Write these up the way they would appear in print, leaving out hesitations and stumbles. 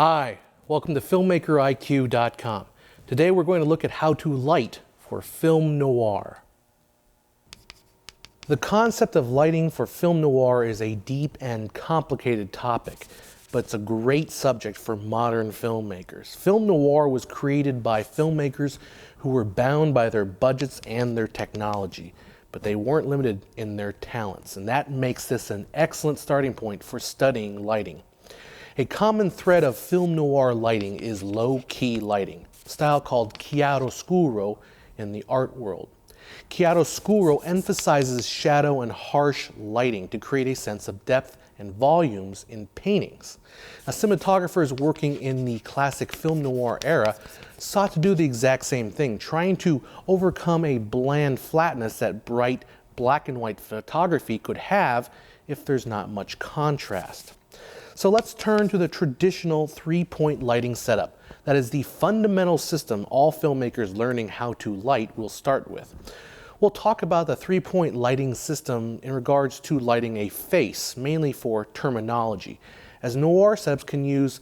Hi, welcome to FilmmakerIQ.com. Today we're going to look at how to light for film noir. The concept of lighting for film noir is a deep and complicated topic, but it's a great subject for modern filmmakers. Film noir was created by filmmakers who were bound by their budgets and their technology, but they weren't limited in their talents, and that makes this an excellent starting point for studying lighting. A common thread of film noir lighting is low-key lighting, a style called chiaroscuro in the art world. Chiaroscuro emphasizes shadow and harsh lighting to create a sense of depth and volumes in paintings. Now, cinematographers working in the classic film noir era sought to do the exact same thing, trying to overcome a bland flatness that bright black and white photography could have if there's not much contrast. So let's turn to the traditional three-point lighting setup. That is the fundamental system all filmmakers learning how to light will start with. We'll talk about the three-point lighting system in regards to lighting a face, mainly for terminology, as noir setups can use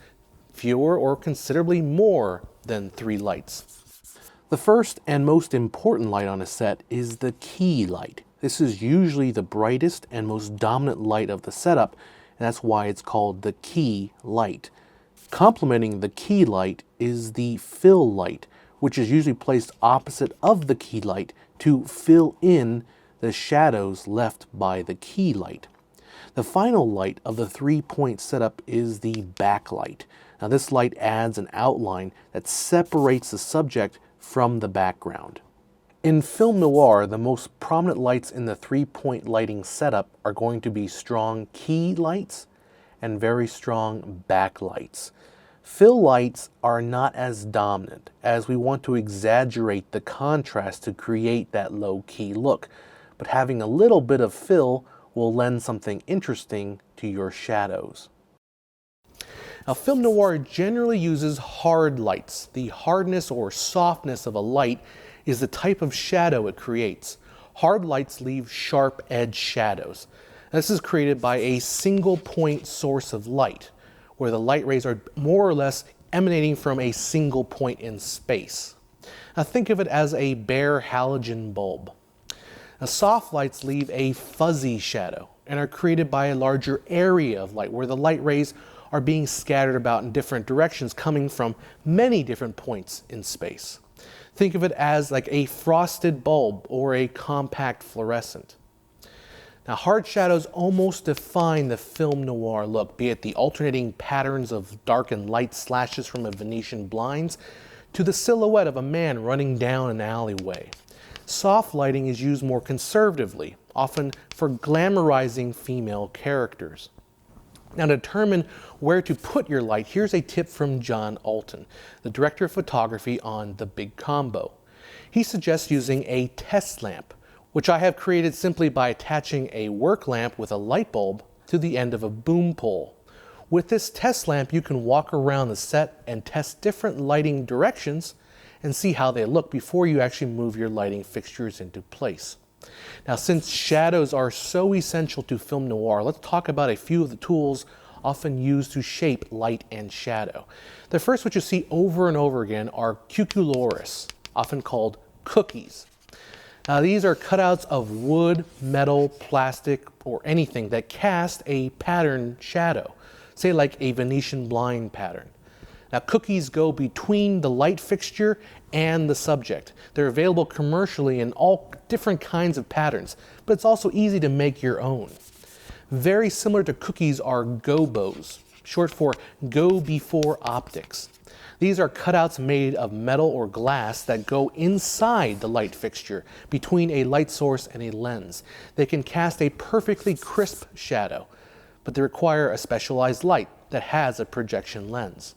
fewer or considerably more than 3 lights. The first and most important light on a set is the key light. This is usually the brightest and most dominant light of the setup, and that's why it's called the key light. Complementing the key light is the fill light, which is usually placed opposite of the key light to fill in the shadows left by the key light. The final light of the three-point setup is the backlight. Now this light adds an outline that separates the subject from the background. In film noir, the most prominent lights in the three-point lighting setup are going to be strong key lights and very strong backlights. Fill lights are not as dominant, as we want to exaggerate the contrast to create that low-key look, but having a little bit of fill will lend something interesting to your shadows. Now, film noir generally uses hard lights. The hardness or softness of a light is the type of shadow it creates. Hard lights leave sharp edge shadows. This is created by a single point source of light, where the light rays are more or less emanating from a single point in space. Now think of it as a bare halogen bulb. Now, soft lights leave a fuzzy shadow and are created by a larger area of light, where the light rays are being scattered about in different directions, coming from many different points in space. Think of it as like a frosted bulb or a compact fluorescent. Now, hard shadows almost define the film noir look, be it the alternating patterns of dark and light slashes from a Venetian blinds to the silhouette of a man running down an alleyway. Soft lighting is used more conservatively, often for glamorizing female characters. Now, to determine where to put your light, here's a tip from John Alton, the director of photography on The Big Combo. He suggests using a test lamp, which I have created simply by attaching a work lamp with a light bulb to the end of a boom pole. With this test lamp, you can walk around the set and test different lighting directions and see how they look before you actually move your lighting fixtures into place. Now, since shadows are so essential to film noir, let's talk about a few of the tools often used to shape light and shadow. The first, which you see over and over again, are cucullores, often called cookies. Now, these are cutouts of wood, metal, plastic, or anything that cast a pattern shadow, say like a Venetian blind pattern. Now, cookies go between the light fixture and the subject. They're available commercially in all different kinds of patterns, but it's also easy to make your own. Very similar to cookies are gobos, short for go before optics. These are cutouts made of metal or glass that go inside the light fixture, between a light source and a lens. They can cast a perfectly crisp shadow, but they require a specialized light that has a projection lens.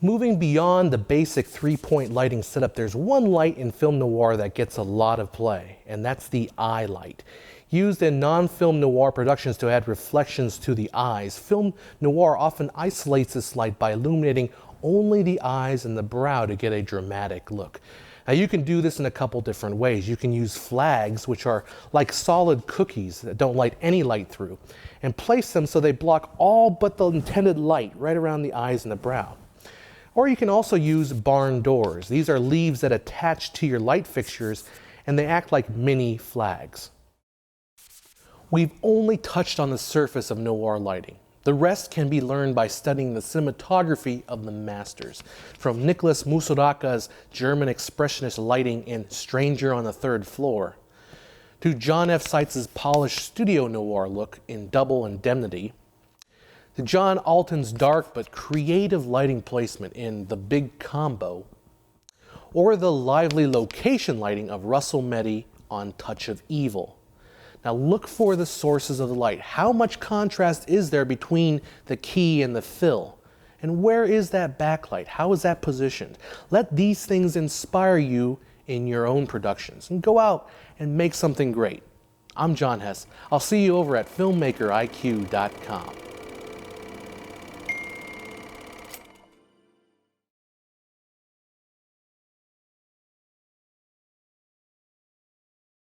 Moving beyond the basic three-point lighting setup, there's one light in film noir that gets a lot of play, and that's the eye light. Used in non-film noir productions to add reflections to the eyes, film noir often isolates this light by illuminating only the eyes and the brow to get a dramatic look. Now, you can do this in a couple different ways. You can use flags, which are like solid cookies that don't light any light through, and place them so they block all but the intended light right around the eyes and the brow. Or you can also use barn doors. These are leaves that attach to your light fixtures and they act like mini flags. We've only touched on the surface of noir lighting. The rest can be learned by studying the cinematography of the masters, from Nicholas Musuraca's German expressionist lighting in Stranger on the Third Floor, to John F. Seitz's polished studio noir look in Double Indemnity, to John Alton's dark but creative lighting placement in The Big Combo, or the lively location lighting of Russell Meddy on Touch of Evil. Now look for the sources of the light. How much contrast is there between the key and the fill? And where is that backlight? How is that positioned? Let these things inspire you in your own productions and go out and make something great. I'm John Hess. I'll see you over at filmmakeriq.com.